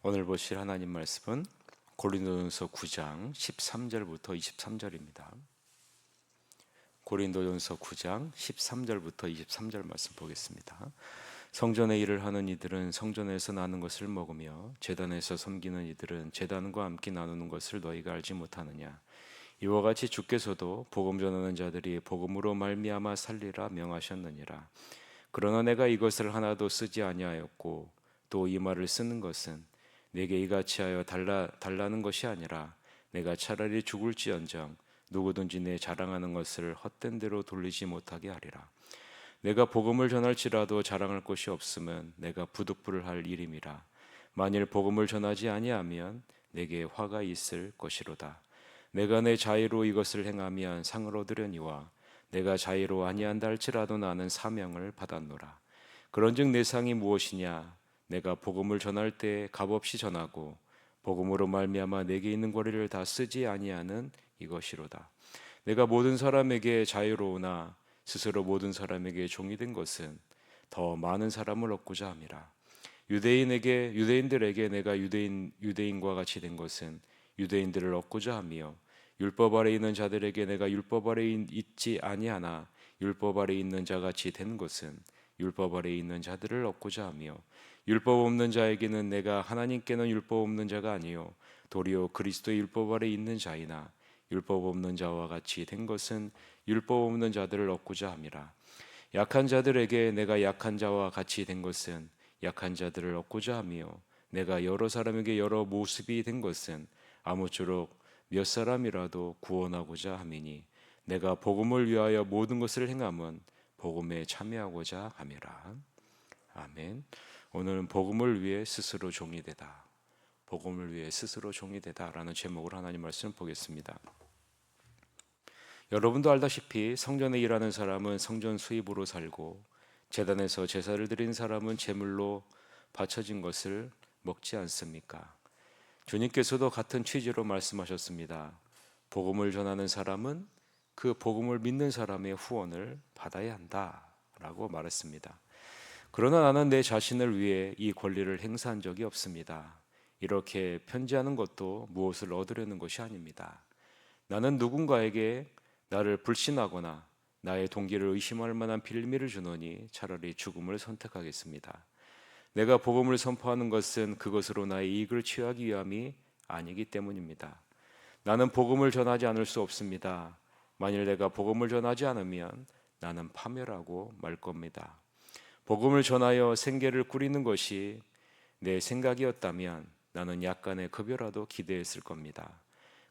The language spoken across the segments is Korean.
오늘 보실 하나님 말씀은 고린도전서 9장 13절부터 23절입니다. 고린도전서 9장 13절부터 23절 말씀 보겠습니다. 성전의 일을 하는 이들은 성전에서 나는 것을 먹으며 제단에서 섬기는 이들은 제단과 함께 나누는 것을 너희가 알지 못하느냐. 이와 같이 주께서도 복음 전하는 자들이 복음으로 말미암아 살리라 명하셨느니라. 그러나 내가 이것을 하나도 쓰지 아니하였고 또 이 말을 쓰는 것은 내게 이같이 하여 달라는 것이 아니라 내가 차라리 죽을지언정 누구든지 내 자랑하는 것을 헛된 대로 돌리지 못하게 하리라. 내가 복음을 전할지라도 자랑할 것이 없으면 내가 부득불을 할 일임이라. 만일 복음을 전하지 아니하면 내게 화가 있을 것이로다. 내가 내 자의로 이것을 행하면 상을 얻으려니와 내가 자의로 아니한다 할지라도 나는 사명을 받았노라. 그런즉 내 상이 무엇이냐? 내가 복음을 전할 때 값없이 전하고 복음으로 말미암아 내게 있는 권리를 다 쓰지 아니하는 이것이로다. 내가 모든 사람에게 자유로우나 스스로 모든 사람에게 종이 된 것은 더 많은 사람을 얻고자 함이라. 유대인들에게 내가 유대인과 같이 된 것은 유대인들을 얻고자 하며 율법 아래 있는 자들에게 내가 율법 아래 있지 아니하나 율법 아래 있는 자같이 된 것은 율법 아래 있는 자들을 얻고자 하며 율법 없는 자에게는 내가 하나님께는 율법 없는 자가 아니요 도리어 그리스도의 율법 아래 있는 자이나 율법 없는 자와 같이 된 것은 율법 없는 자들을 얻고자 함이라. 약한 자들에게 내가 약한 자와 같이 된 것은 약한 자들을 얻고자 하며 내가 여러 사람에게 여러 모습이 된 것은 아무쪼록 몇 사람이라도 구원하고자 함이니 내가 복음을 위하여 모든 것을 행함은 복음에 참여하고자 함이라. 아멘. 오늘은 복음을 위해 스스로 종이 되다. 복음을 위해 스스로 종이 되다라는 제목으로 하나님 말씀을 보겠습니다. 여러분도 알다시피 성전에 일하는 사람은 성전 수입으로 살고 제단에서 제사를 드린 사람은 제물로 바쳐진 것을 먹지 않습니까? 주님께서도 같은 취지로 말씀하셨습니다. 복음을 전하는 사람은 그 복음을 믿는 사람의 후원을 받아야 한다라고 말했습니다. 그러나 나는 내 자신을 위해 이 권리를 행사한 적이 없습니다. 이렇게 편지하는 것도 무엇을 얻으려는 것이 아닙니다. 나는 누군가에게 나를 불신하거나 나의 동기를 의심할 만한 빌미를 주노니 차라리 죽음을 선택하겠습니다. 내가 복음을 선포하는 것은 그것으로 나의 이익을 취하기 위함이 아니기 때문입니다. 나는 복음을 전하지 않을 수 없습니다. 만일 내가 복음을 전하지 않으면 나는 파멸하고 말 겁니다. 복음을 전하여 생계를 꾸리는 것이 내 생각이었다면 나는 약간의 급여라도 기대했을 겁니다.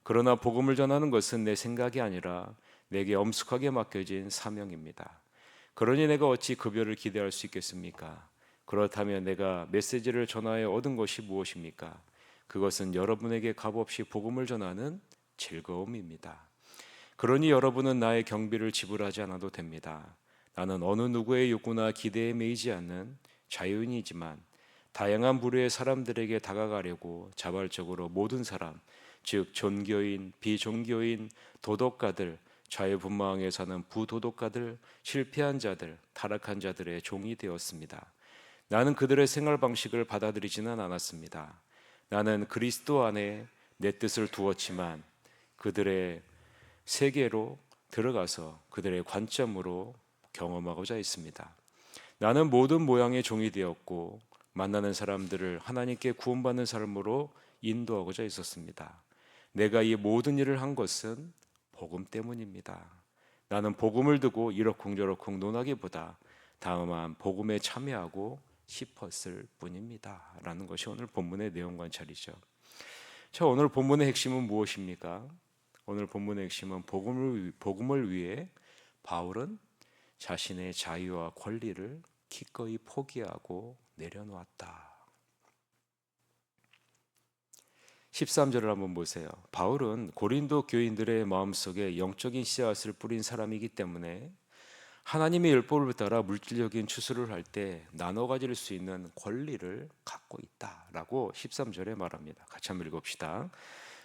그러나 복음을 전하는 것은 내 생각이 아니라 내게 엄숙하게 맡겨진 사명입니다. 그러니 내가 어찌 급여를 기대할 수 있겠습니까? 그렇다면 내가 메시지를 전하여 얻은 것이 무엇입니까? 그것은 여러분에게 값없이 복음을 전하는 즐거움입니다. 그러니 여러분은 나의 경비를 지불하지 않아도 됩니다. 나는 어느 누구의 욕구나 기대에 매이지 않는 자유인이지만 다양한 부류의 사람들에게 다가가려고 자발적으로 모든 사람, 즉 종교인, 비종교인, 도덕가들, 자유분방하게 사는 부도덕가들, 실패한 자들, 타락한 자들의 종이 되었습니다. 나는 그들의 생활 방식을 받아들이지는 않았습니다. 나는 그리스도 안에 내 뜻을 두었지만 그들의 세계로 들어가서 그들의 관점으로 경험하고자 했습니다. 나는 모든 모양의 종이 되었고 만나는 사람들을 하나님께 구원받는 삶으로 인도하고자 했었습니다. 내가 이 모든 일을 한 것은 복음 때문입니다. 나는 복음을 두고 이러쿵저러쿵 논하기보다 다음한 복음에 참여하고 싶었을 뿐입니다. 라는 것이 오늘 본문의 내용 관찰이죠. 자, 오늘 본문의 핵심은 무엇입니까? 오늘 본문의 핵심은 복음을 위해 바울은 자신의 자유와 권리를 기꺼이 포기하고 내려놓았다. 13절을 한번 보세요. 바울은 고린도 교인들의 마음속에 영적인 씨앗을 뿌린 사람이기 때문에 하나님의 율법을 따라 물질적인 추수를 할 때 나눠 가질 수 있는 권리를 갖고 있다라고 13절에 말합니다. 같이 한번 읽읍시다.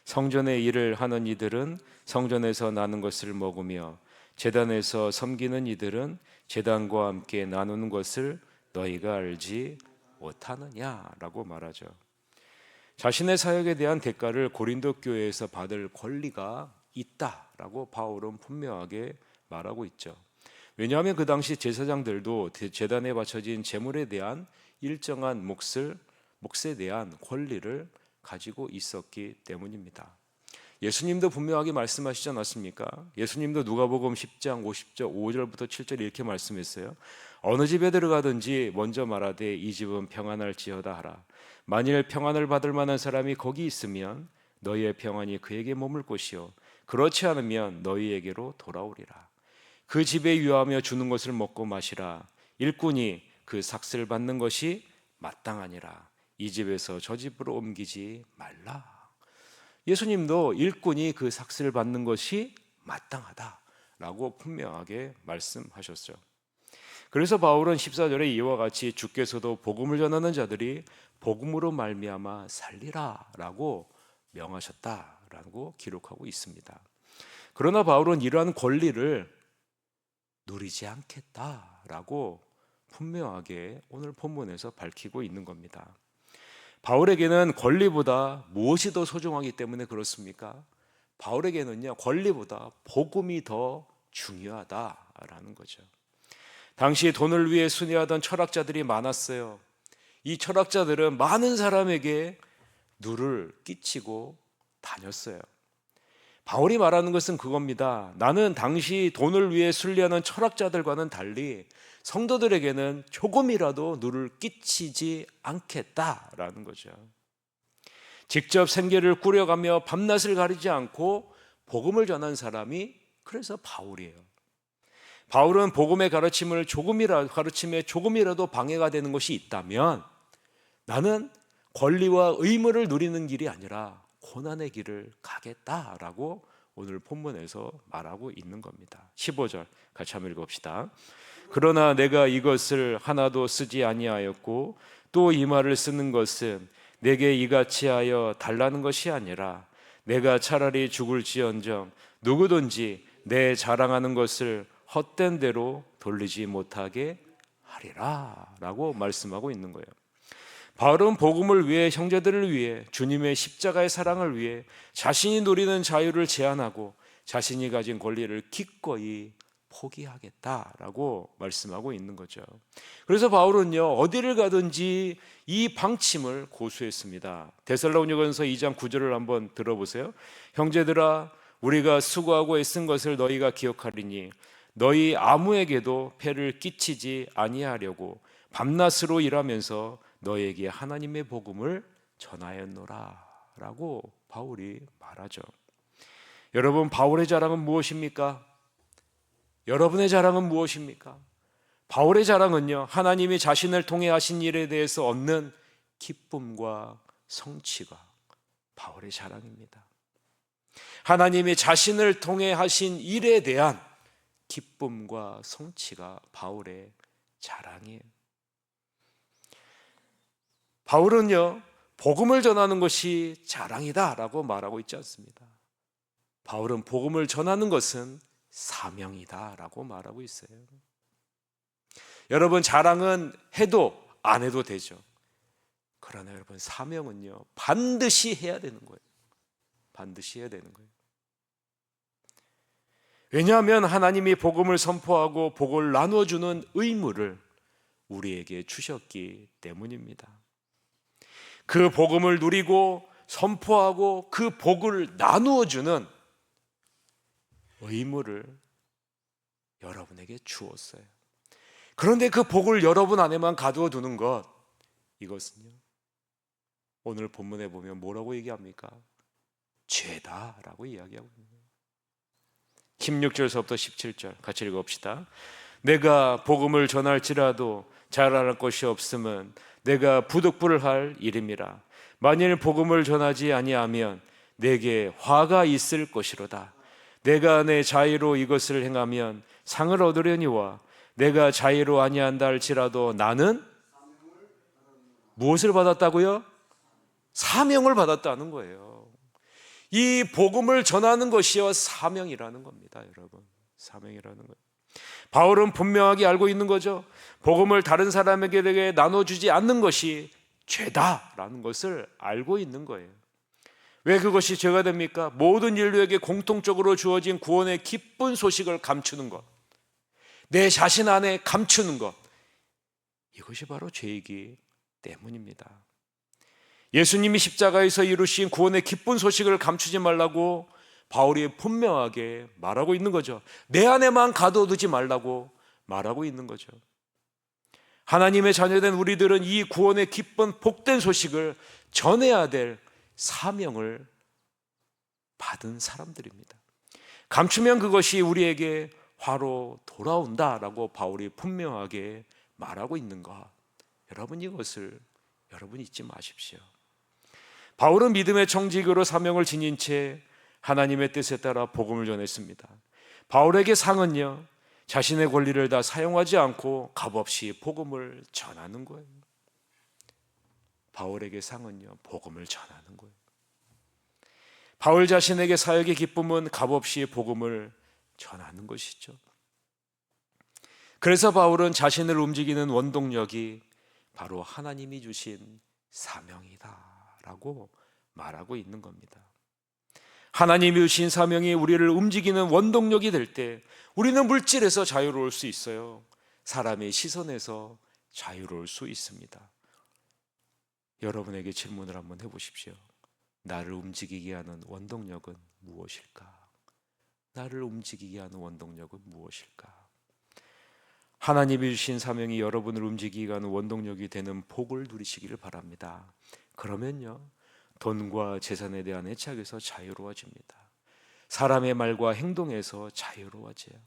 성전의 일을 하는 이들은 성전에서 나는 것을 먹으며 제단에서 섬기는 이들은 제단과 함께 나누는 것을 너희가 알지 못하느냐라고 말하죠. 자신의 사역에 대한 대가를 고린도 교회에서 받을 권리가 있다라고 바울은 분명하게 말하고 있죠. 왜냐하면 그 당시 제사장들도 제단에 바쳐진 제물에 대한 일정한 몫에 대한 권리를 가지고 있었기 때문입니다. 예수님도 분명하게 말씀하시지 않았습니까? 예수님도 누가복음 10장 50절 5절부터 7절 이렇게 말씀했어요. 어느 집에 들어가든지 먼저 말하되 이 집은 평안할지어다 하라. 만일 평안을 받을 만한 사람이 거기 있으면 너희의 평안이 그에게 머물 것이요 그렇지 않으면 너희에게로 돌아오리라. 그 집에 유하며 주는 것을 먹고 마시라. 일꾼이 그 삭슬 받는 것이 마땅하니라. 이 집에서 저 집으로 옮기지 말라. 예수님도 일꾼이 그 삭슬 받는 것이 마땅하다라고 분명하게 말씀하셨죠. 그래서 바울은 14절에 이와 같이 주께서도 복음을 전하는 자들이 복음으로 말미암아 살리라라고 명하셨다라고 기록하고 있습니다. 그러나 바울은 이러한 권리를 누리지 않겠다라고 분명하게 오늘 본문에서 밝히고 있는 겁니다. 바울에게는 권리보다 무엇이 더 소중하기 때문에 그렇습니까? 바울에게는요, 권리보다 복음이 더 중요하다라는 거죠. 당시 돈을 위해 순회하던 철학자들이 많았어요. 이 철학자들은 많은 사람에게 누를 끼치고 다녔어요. 바울이 말하는 것은 그겁니다. 나는 당시 돈을 위해 순례하는 철학자들과는 달리 성도들에게는 조금이라도 누를 끼치지 않겠다라는 거죠. 직접 생계를 꾸려가며 밤낮을 가리지 않고 복음을 전한 사람이 그래서 바울이에요. 바울은 복음의 가르침에 조금이라도 방해가 되는 것이 있다면 나는 권리와 의무를 누리는 길이 아니라 고난의 길을 가겠다라고 오늘 본문에서 말하고 있는 겁니다. 15절 같이 한번 읽어봅시다. 그러나 내가 이것을 하나도 쓰지 아니하였고 또 이 말을 쓰는 것은 내게 이같이 하여 달라는 것이 아니라 내가 차라리 죽을지언정 누구든지 내 자랑하는 것을 헛된 대로 돌리지 못하게 하리라 라고 말씀하고 있는 거예요. 바울은 복음을 위해, 형제들을 위해, 주님의 십자가의 사랑을 위해 자신이 누리는 자유를 제한하고 자신이 가진 권리를 기꺼이 포기하겠다라고 말씀하고 있는 거죠. 그래서 바울은요, 어디를 가든지 이 방침을 고수했습니다. 데살로니가전서 2장 9절을 한번 들어보세요. 형제들아, 우리가 수고하고 애쓴 것을 너희가 기억하리니 너희 아무에게도 폐를 끼치지 아니하려고 밤낮으로 일하면서 너에게 하나님의 복음을 전하였노라 라고 바울이 말하죠. 여러분, 바울의 자랑은 무엇입니까? 여러분의 자랑은 무엇입니까? 바울의 자랑은요, 하나님이 자신을 통해 하신 일에 대해서 얻는 기쁨과 성취가 바울의 자랑입니다. 하나님이 자신을 통해 하신 일에 대한 기쁨과 성취가 바울의 자랑이에요. 바울은요, 복음을 전하는 것이 자랑이다라고 말하고 있지 않습니다. 바울은 복음을 전하는 것은 사명이다라고 말하고 있어요. 여러분, 자랑은 해도 안 해도 되죠. 그러나 여러분, 사명은요, 반드시 해야 되는 거예요. 반드시 해야 되는 거예요. 왜냐하면 하나님이 복음을 선포하고 복을 나눠주는 의무를 우리에게 주셨기 때문입니다. 그 복음을 누리고 선포하고 그 복을 나누어주는 의무를 여러분에게 주었어요. 그런데 그 복을 여러분 안에만 가두어 두는 것, 이것은요, 오늘 본문에 보면 뭐라고 얘기합니까? 죄다라고 이야기하고 있는 거예요. 16절서부터 17절 같이 읽어봅시다. 내가 복음을 전할지라도 자랑할 것이 없음은 내가 부득불을 할 일임이라. 만일 복음을 전하지 아니하면 내게 화가 있을 것이로다. 내가 내 자의로 이것을 행하면 상을 얻으려니와 내가 자의로 아니한다 할지라도 나는 무엇을 받았다고요? 사명을 받았다는 거예요. 이 복음을 전하는 것이요, 사명이라는 겁니다. 여러분, 사명이라는 거예요. 바울은 분명하게 알고 있는 거죠. 복음을 다른 사람에게 나눠주지 않는 것이 죄다라는 것을 알고 있는 거예요. 왜 그것이 죄가 됩니까? 모든 인류에게 공통적으로 주어진 구원의 기쁜 소식을 감추는 것, 내 자신 안에 감추는 것, 이것이 바로 죄이기 때문입니다. 예수님이 십자가에서 이루신 구원의 기쁜 소식을 감추지 말라고 바울이 분명하게 말하고 있는 거죠. 내 안에만 가둬두지 말라고 말하고 있는 거죠. 하나님의 자녀된 우리들은 이 구원의 기쁜 복된 소식을 전해야 될 사명을 받은 사람들입니다. 감추면 그것이 우리에게 화로 돌아온다라고 바울이 분명하게 말하고 있는 것, 여러분 이것을 여러분 잊지 마십시오. 바울은 믿음의 청직으로 사명을 지닌 채 하나님의 뜻에 따라 복음을 전했습니다. 바울에게 상은요, 자신의 권리를 다 사용하지 않고 값없이 복음을 전하는 거예요. 바울에게 상은요, 복음을 전하는 거예요. 바울 자신에게 사역의 기쁨은 값없이 복음을 전하는 것이죠. 그래서 바울은 자신을 움직이는 원동력이 바로 하나님이 주신 사명이다라고 말하고 있는 겁니다. 하나님이 주신 사명이 우리를 움직이는 원동력이 될 때 우리는 물질에서 자유로울 수 있어요. 사람의 시선에서 자유로울 수 있습니다. 여러분에게 질문을 한번 해보십시오. 나를 움직이게 하는 원동력은 무엇일까? 나를 움직이게 하는 원동력은 무엇일까? 하나님이 주신 사명이 여러분을 움직이게 하는 원동력이 되는 복을 누리시기를 바랍니다. 그러면요, 돈과 재산에 대한 애착에서 자유로워집니다. 사람의 말과 행동에서 자유로워져요.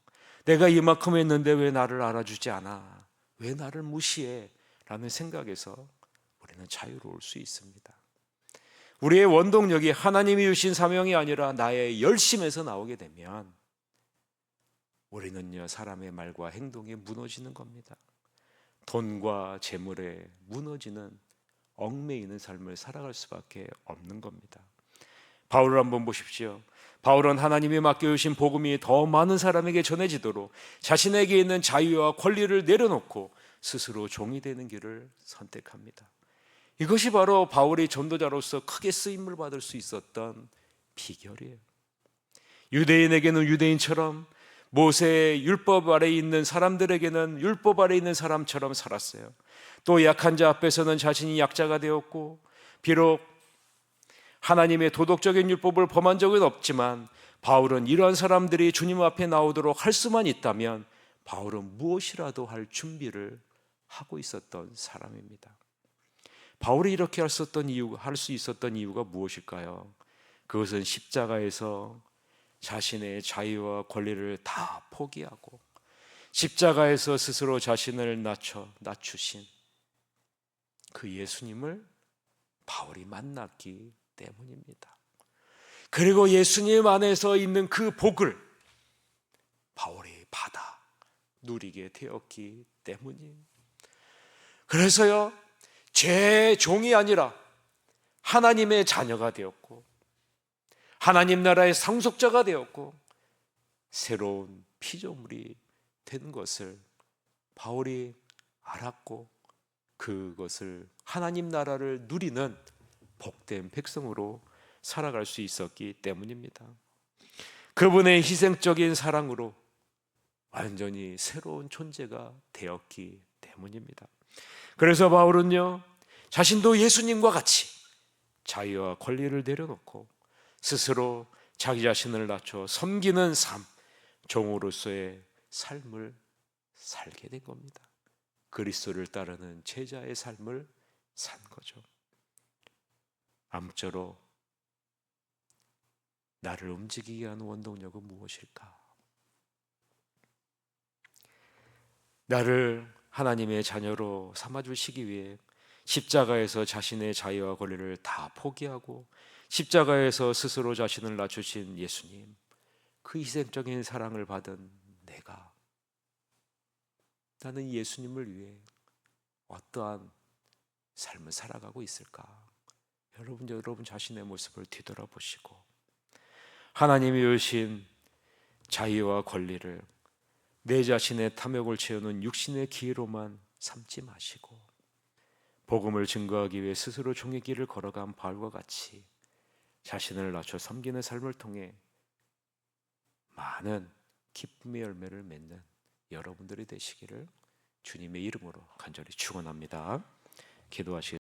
내가 이만큼 했는데 왜 나를 알아주지 않아? 왜 나를 무시해? 라는 생각에서 우리는 자유로울 수 있습니다. 우리의 원동력이 하나님이 주신 사명이 아니라 나의 열심에서 나오게 되면 우리는요, 사람의 말과 행동에 무너지는 겁니다. 돈과 재물에 무너지는, 얽매이는 삶을 살아갈 수밖에 없는 겁니다. 바울을 한번 보십시오. 바울은 하나님이 맡겨주신 복음이 더 많은 사람에게 전해지도록 자신에게 있는 자유와 권리를 내려놓고 스스로 종이 되는 길을 선택합니다. 이것이 바로 바울이 전도자로서 크게 쓰임을 받을 수 있었던 비결이에요. 유대인에게는 유대인처럼, 모세의 율법 아래에 있는 사람들에게는 율법 아래에 있는 사람처럼 살았어요. 또 약한 자 앞에서는 자신이 약자가 되었고, 비록 하나님의 도덕적인 율법을 범한 적은 없지만 바울은 이러한 사람들이 주님 앞에 나오도록 할 수만 있다면 바울은 무엇이라도 할 준비를 하고 있었던 사람입니다. 바울이 이렇게 할 수 있었던 이유가 무엇일까요? 그것은 십자가에서 자신의 자유와 권리를 다 포기하고 십자가에서 스스로 자신을 낮추신 그 예수님을 바울이 만났기 때문입니다. 그리고 예수님 안에서 있는 그 복을 바울이 받아 누리게 되었기 때문이에요. 그래서요, 죄의 종이 아니라 하나님의 자녀가 되었고 하나님 나라의 상속자가 되었고 새로운 피조물이 된 것을 바울이 알았고, 그것을 하나님 나라를 누리는 복된 백성으로 살아갈 수 있었기 때문입니다. 그분의 희생적인 사랑으로 완전히 새로운 존재가 되었기 때문입니다. 그래서 바울은요, 자신도 예수님과 같이 자유와 권리를 내려놓고 스스로 자기 자신을 낮춰 섬기는 삶, 종으로서의 삶을 살게 된 겁니다. 그리스도를 따르는 제자의 삶을 산 거죠. 아무쪼록 나를 움직이게 하는 원동력은 무엇일까? 나를 하나님의 자녀로 삼아주시기 위해 십자가에서 자신의 자유와 권리를 다 포기하고 십자가에서 스스로 자신을 낮추신 예수님, 그 희생적인 사랑을 받은 나는 예수님을 위해 어떠한 삶을 살아가고 있을까? 여러분 자신의 모습을 뒤돌아보시고 하나님이 주신 자유와 권리를 내 자신의 탐욕을 채우는 육신의 기회로만 삼지 마시고 복음을 증거하기 위해 스스로 종의 길을 걸어간 바울과 같이 자신을 낮춰 섬기는 삶을 통해 많은 기쁨의 열매를 맺는 여러분들이 되시기를 주님의 이름으로 간절히 축원합니다. 기도하시겠습니다.